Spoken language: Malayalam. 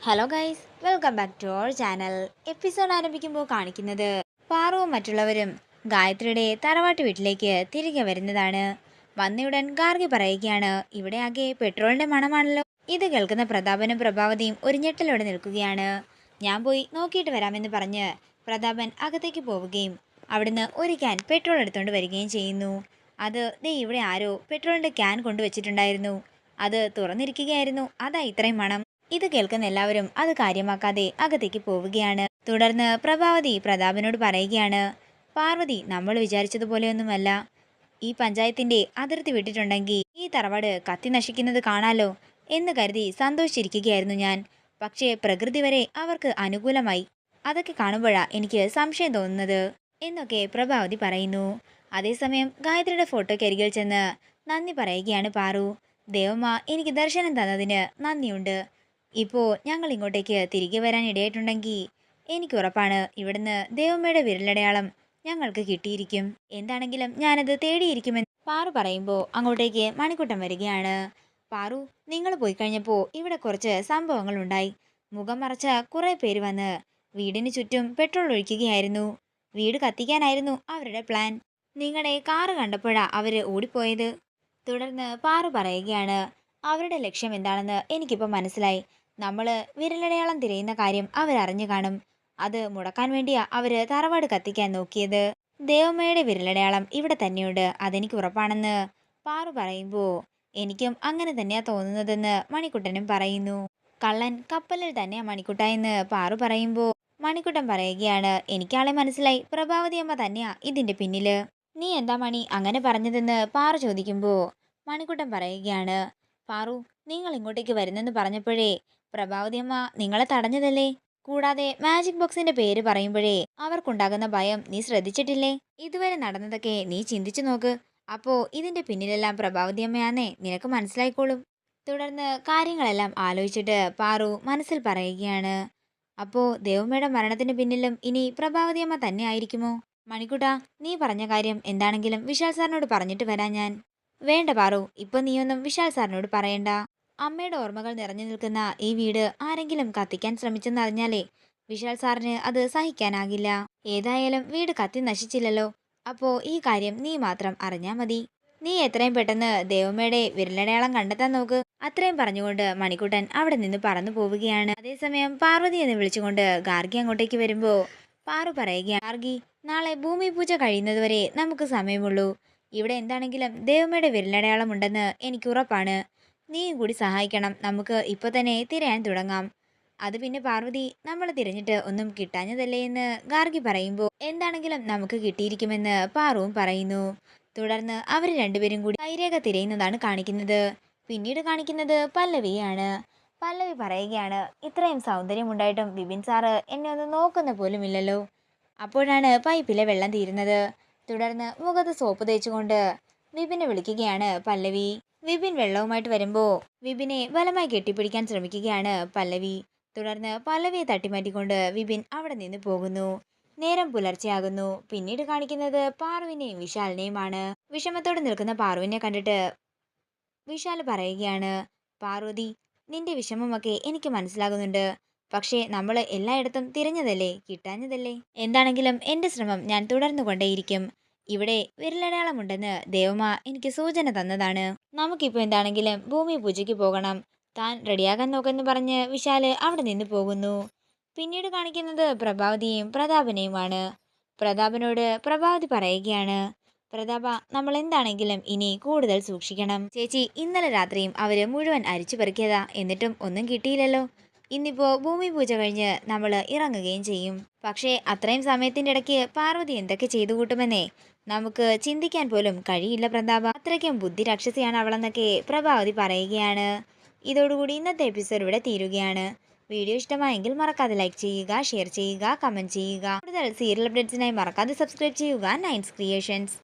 Hello guys, welcome back to our channel. Episode ആരംഭിക്കുമ്പോൾ കാണിക്കുന്നത് പാറുവും മറ്റുള്ളവരും ഗായത്രിയുടെ തറവാട്ട് വീട്ടിലേക്ക് തിരികെ വരുന്നതാണ്. വന്നയുടൻ ഗാർഗി പറയുകയാണ്, ഇവിടെ ആകെ പെട്രോളിന്റെ മണമാണല്ലോ. ഇത് കേൾക്കുന്ന പ്രതാപനും പ്രഭാവതിയും ഒരു ഞെട്ടലോടെ നിൽക്കുകയാണ്. ഞാൻ പോയി നോക്കിയിട്ട് വരാമെന്ന് പറഞ്ഞ് പ്രതാപൻ അകത്തേക്ക് പോവുകയും അവിടുന്ന് ഒരു ക്യാൻ പെട്രോൾ എടുത്തുകൊണ്ട് വരികയും ചെയ്യുന്നു. അത് ദേ ഇവിടെ ആരോ പെട്രോളിന്റെ ക്യാൻ കൊണ്ടുവച്ചിട്ടുണ്ടായിരുന്നു. അത് തുറന്നിരിക്കുകയായിരുന്നു. അതാ ഇത്രയും മണം. ഇത് കേൾക്കുന്ന എല്ലാവരും അത് കാര്യമാക്കാതെ അകത്തേക്ക് പോവുകയാണ്. തുടർന്ന് പ്രഭാവതി പ്രതാപനോട് പറയുകയാണ്, പാർവതി നമ്മൾ വിചാരിച്ചതുപോലെയൊന്നുമല്ല. ഈ പഞ്ചായത്തിന്റെ അതിർത്തി വിട്ടിട്ടുണ്ടെങ്കിൽ ഈ തറവാട് കത്തി നശിക്കുന്നത് കാണാലോ എന്ന് കരുതി സന്തോഷിച്ചിരിക്കുകയായിരുന്നു ഞാൻ. പക്ഷേ പ്രകൃതി വരെ അവർക്ക് അനുകൂലമായി. അതൊക്കെ കാണുമ്പോഴാ എനിക്ക് സംശയം തോന്നുന്നത് എന്നൊക്കെ പ്രഭാവതി പറയുന്നു. അതേസമയം ഗായത്രിയുടെ ഫോട്ടോയ്ക്കരികിൽ ചെന്ന് നന്ദി പറയുകയാണ് പാറു. ദേവമ്മ എനിക്ക് ദർശനം തന്നതിന് നന്ദിയുണ്ട്. ഇപ്പോൾ ഞങ്ങൾ ഇങ്ങോട്ടേക്ക് തിരികെ വരാൻ ഇടയായിട്ടുണ്ടെങ്കിൽ എനിക്ക് ഉറപ്പാണ് ഇവിടുന്ന് ദേവമ്മയുടെ വിരലടയാളം ഞങ്ങൾക്ക് കിട്ടിയിരിക്കും. എന്താണെങ്കിലും ഞാനത് തേടിയിരിക്കുമെന്ന് പാറു പറയുമ്പോൾ അങ്ങോട്ടേക്ക് മണിക്കുട്ടൻ വരികയാണ്. പാറു, നിങ്ങൾ പോയി കഴിഞ്ഞപ്പോൾ ഇവിടെ കുറച്ച് സംഭവങ്ങൾ ഉണ്ടായി. മുഖം മറച്ച കുറെ പേര് വന്ന് വീടിന് ചുറ്റും പെട്രോൾ ഒഴിക്കുകയായിരുന്നു. വീട് കത്തിക്കാനായിരുന്നു അവരുടെ പ്ലാൻ. നിങ്ങളുടെ കാറ് കണ്ടപ്പോഴാ അവര് ഓടിപ്പോയത്. തുടർന്ന് പാറു പറയുകയാണ്, അവരുടെ ലക്ഷ്യം എന്താണെന്ന് എനിക്കിപ്പോൾ മനസ്സിലായി. നമ്മള് വിരലടയാളം തിരയുന്ന കാര്യം അവരറിഞ്ഞു കാണും. അത് മുടക്കാൻ വേണ്ടിയാ അവര് തറവാട് കത്തിക്കാൻ നോക്കിയത്. ദേവമ്മയുടെ വിരലടയാളം ഇവിടെ തന്നെയുണ്ട്, അതെനിക്ക് ഉറപ്പാണെന്ന് പാറു പറയുമ്പോ എനിക്കും അങ്ങനെ തന്നെയാ തോന്നുന്നതെന്ന് മണിക്കുട്ടനും പറയുന്നു. കള്ളൻ കപ്പലിൽ തന്നെയാ മണിക്കുട്ട എന്ന് പാറു പറയുമ്പോ മണിക്കുട്ടൻ പറയുകയാണ്, എനിക്കാളെ മനസ്സിലായി, പ്രഭാവതി അമ്മ തന്നെയാ ഇതിന്റെ പിന്നില്. നീ എന്താ മണി അങ്ങനെ പറഞ്ഞതെന്ന് പാറു ചോദിക്കുമ്പോ മണിക്കുട്ടൻ പറയുകയാണ്, പാറു, നിങ്ങൾ ഇങ്ങോട്ടേക്ക് വരുന്നെന്ന് പറഞ്ഞപ്പോഴേ പ്രഭാവതി അമ്മ നിങ്ങളെ തടഞ്ഞതല്ലേ. കൂടാതെ മാജിക് ബോക്സിന്റെ പേര് പറയുമ്പോഴേ അവർക്കുണ്ടാകുന്ന ഭയം നീ ശ്രദ്ധിച്ചിട്ടില്ലേ? ഇതുവരെ നടന്നതൊക്കെ നീ ചിന്തിച്ചു നോക്ക്. അപ്പോ ഇതിന്റെ പിന്നിലെല്ലാം പ്രഭാവതി അമ്മയാന്നേ നിനക്ക് മനസ്സിലായിക്കോളും. തുടർന്ന് കാര്യങ്ങളെല്ലാം ആലോചിച്ചിട്ട് പാറു മനസ്സിൽ പറയുകയാണ്, അപ്പോ ദേവമ്മയുടെ മരണത്തിന് പിന്നിലും ഇനി പ്രഭാവതി അമ്മ തന്നെ ആയിരിക്കുമോ? മണിക്കുട്ടാ, നീ പറഞ്ഞ കാര്യം എന്താണെങ്കിലും വിശാൽ സാറിനോട് പറഞ്ഞിട്ട് വരാം ഞാൻ. വേണ്ട പാറു, ഇപ്പൊ നീയൊന്നും വിശാൽ സാറിനോട് പറയണ്ട. അമ്മയുടെ ഓർമ്മകൾ നിറഞ്ഞു നിൽക്കുന്ന ഈ വീട് ആരെങ്കിലും കത്തിക്കാൻ ശ്രമിച്ചെന്നറിഞ്ഞാലേ വിശാൽ സാറിന് അത് സഹിക്കാനാകില്ല. ഏതായാലും വീട് കത്തി നശിച്ചില്ലല്ലോ. അപ്പോ ഈ കാര്യം നീ മാത്രം അറിഞ്ഞാ മതി. നീ എത്രയും പെട്ടെന്ന് ദേവമ്മയുടെ വിരലടയാളം കണ്ടെത്താൻ നോക്ക്. അത്രയും പറഞ്ഞുകൊണ്ട് മണിക്കുട്ടൻ അവിടെ നിന്ന് പറന്നു പോവുകയാണ്. അതേസമയം പാർവതി എന്ന് വിളിച്ചുകൊണ്ട് ഗാർഗി അങ്ങോട്ടേക്ക് വരുമ്പോ പാറു പറയുകയാണ്, ഗാർഗി, നാളെ ഭൂമി പൂജ കഴിയുന്നതുവരെ നമുക്ക് സമയമുള്ളൂ. ഇവിടെ എന്താണെങ്കിലും ദേവമ്മയുടെ വിരലടയാളം ഉണ്ടെന്ന് എനിക്ക് ഉറപ്പാണ്. നീയും കൂടി സഹായിക്കണം. നമുക്ക് ഇപ്പൊ തന്നെ തിരയാൻ തുടങ്ങാം. അത് പിന്നെ പാർവതി, നമ്മൾ തിരഞ്ഞിട്ട് ഒന്നും കിട്ടാഞ്ഞതല്ലേ എന്ന് ഗാർഗി പറയുമ്പോൾ എന്താണെങ്കിലും നമുക്ക് കിട്ടിയിരിക്കുമെന്ന് പാറുവും പറയുന്നു. തുടർന്ന് അവർ രണ്ടുപേരും കൂടി കൈരേഖ തിരയുന്നതാണ് കാണിക്കുന്നത്. പിന്നീട് കാണിക്കുന്നത് പല്ലവിയാണ്. പല്ലവി പറയുകയാണ്, ഇത്രയും സൗന്ദര്യമുണ്ടായിട്ടും വിപിൻ സാറ് എന്നെ ഒന്ന് നോക്കുന്ന പോലും ഇല്ലല്ലോ. അപ്പോഴാണ് പൈപ്പിലെ വെള്ളം തീരുന്നത്. തുടർന്ന് മുഖത്ത് സോപ്പ് തേച്ചുകൊണ്ട് വിപിനെ വിളിക്കുകയാണ് പല്ലവി. വിപിൻ വെള്ളവുമായിട്ട് വരുമ്പോ വിപിനെ ബലമായി കെട്ടിപ്പിടിക്കാൻ ശ്രമിക്കുകയാണ് പല്ലവി. തുടർന്ന് പല്ലവിയെ തട്ടിമാറ്റിക്കൊണ്ട് വിപിൻ അവിടെ നിന്ന് പോകുന്നു. നേരം പുലർച്ചെയാകുന്നു. പിന്നീട് കാണിക്കുന്നത് പാറുവിനെയും വിശാലിനെയുമാണ്. വിഷമത്തോടെ നിൽക്കുന്ന പാറുവിനെ കണ്ടിട്ട് വിശാൽ പറയുകയാണ്, പാർവതി, നിന്റെ വിഷമമൊക്കെ എനിക്ക് മനസ്സിലാകുന്നുണ്ട്. പക്ഷേ നമ്മൾ എല്ലായിടത്തും തിരഞ്ഞതല്ലേ, കിട്ടാഞ്ഞതല്ലേ. എന്താണെങ്കിലും എന്റെ ശ്രമം ഞാൻ തുടർന്നുകൊണ്ടേയിരിക്കും. ഇവിടെ വിരലടയാളമുണ്ടെന്ന് ദേവമ്മ എനിക്ക് സൂചന തന്നതാണ്. നമുക്കിപ്പോൾ എന്താണെങ്കിലും ഭൂമി പൂജയ്ക്ക് പോകണം. താൻ റെഡിയാകാൻ നോക്കെന്ന് പറഞ്ഞ് വിശാല് അവിടെ നിന്ന് പോകുന്നു. പിന്നീട് കാണിക്കുന്നത് പ്രഭാവതിയെയും പ്രതാപനെയുമാണ്. പ്രതാപനോട് പ്രഭാവതി പറയുകയാണ്, പ്രതാപ, നമ്മൾ എന്താണെങ്കിലും ഇനി കൂടുതൽ സൂക്ഷിക്കണം. ചേച്ചി, ഇന്നലെ രാത്രിയും അവര് മുഴുവൻ അരിച്ചു പെറുക്കിയതാ, എന്നിട്ടും ഒന്നും കിട്ടിയില്ലല്ലോ. ഇന്നിപ്പോ ഭൂമി പൂജ കഴിഞ്ഞ് നമ്മൾ ഇറങ്ങുകയും ചെയ്യും. പക്ഷേ അത്രയും സമയത്തിന്റെ ഇടയ്ക്ക് പാർവതി എന്തൊക്കെ ചെയ്തു കൂട്ടുമെന്നേ നമുക്ക് ചിന്തിക്കാൻ പോലും കഴിയില്ല പ്രതാപ. അത്രയ്ക്കും ബുദ്ധി രാക്ഷസിയാണ് അവളെന്നൊക്കെ പ്രഭാവതി പറയുകയാണ്. ഇതോടുകൂടി ഇന്നത്തെ എപ്പിസോഡ് ഇവിടെ തീരുകയാണ്. വീഡിയോ ഇഷ്ടമായെങ്കിൽ മറക്കാതെ ലൈക്ക് ചെയ്യുക, ഷെയർ ചെയ്യുക, കമന്റ് ചെയ്യുക. കൂടുതൽ സീരിയൽ അപ്ഡേറ്റ്സിനായി മറക്കാതെ സബ്സ്ക്രൈബ് ചെയ്യുക നയൻസ് ക്രിയേഷൻസ്.